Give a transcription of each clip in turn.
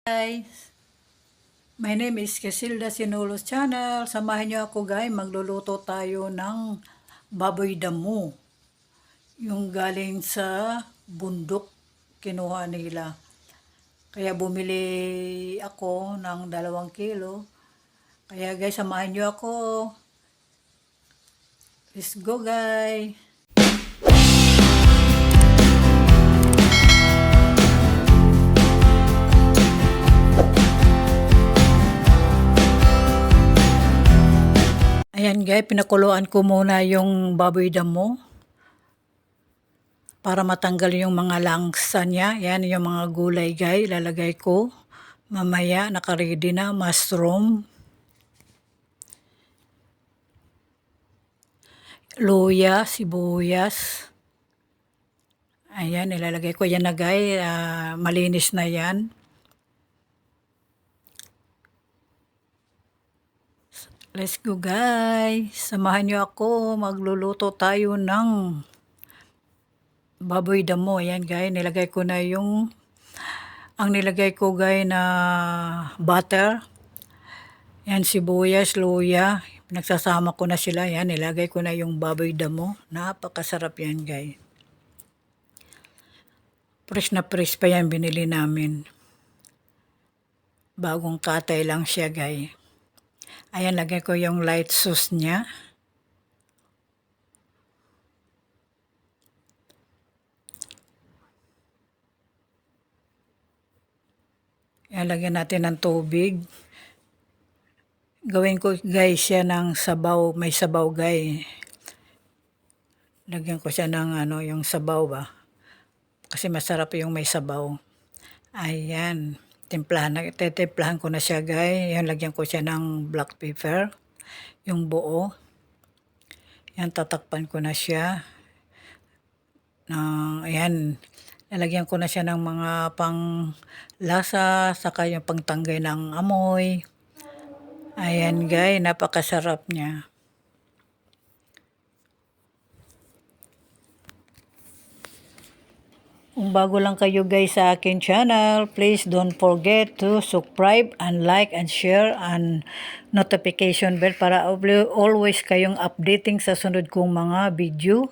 Guys, my name is Casilda Sinulos Channel. Samahan niyo ako guys, magluluto tayo ng baboy damo. Yung galing sa bundok kinuha nila. Kaya bumili ako ng 2 kilo. Kaya guys, samahan niyo ako. Let's go guys. Ayan guys, pinakuluan ko muna yung baboy damo para matanggal yung mga langsa niya. Ayan yung mga gulay guys, lalagay ko. Mamaya nakaready na mushroom, luya, sibuyas. Ayan, ilalagay ko yan na guys, malinis na yan. Let's go guys, samahan niyo ako, magluluto tayo ng baboy damo. Ayan guys, nilagay ko na ang nilagay ko guys na butter. Yan, sibuyas, luya, pinagsasama ko na sila. Yan, nilagay ko na yung baboy damo. Napakasarap yan guys. Fresh na fresh pa yan, binili namin. Bagong katay lang siya guys. Ayan, lagay ko yung light sauce niya. Ayan, lagyan natin ng tubig. Gawin ko guys siya ng sabaw, may sabaw guys. Lagyan ko siya ng yung sabaw ba. Kasi masarap yung may sabaw. Ayan, titimplahan ko na siya guys. Ayan, lagyan ko siya ng black pepper, yung buo. Ayan, tatakpan ko na siya. Ayan, lalagyan ko na siya ng mga pang lasa, saka yung pangtanggal ng amoy. Ayan guys, napakasarap niya. Kung bago lang kayo guys sa akin channel, please don't forget to subscribe and like and share and notification bell para always kayong updating sa sunod kong mga video.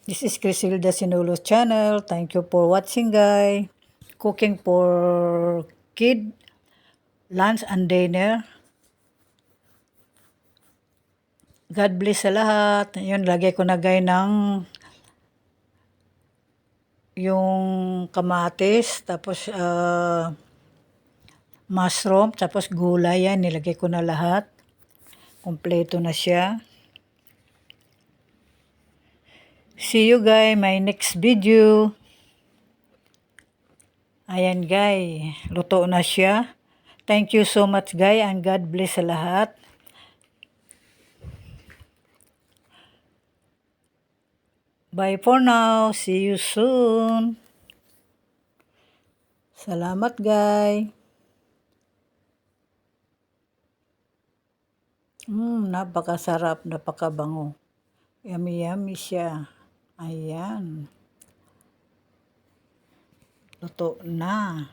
This is Casilda Sinulos Channel. Thank you for watching guys. Cooking for kid, lunch and dinner. God bless sa lahat. Yun, lagay ko na guys ng yung kamatis, tapos mushroom, tapos gulay yan. Nilagay ko na lahat. Kompleto na siya. See you guys my next video. Ayan guys, luto na siya. Thank you so much guys and God bless sa lahat. Bye for now. See you soon. Salamat guys. Napakasarap, napakabango. Yummy yummy siya. Ayan. Luto na.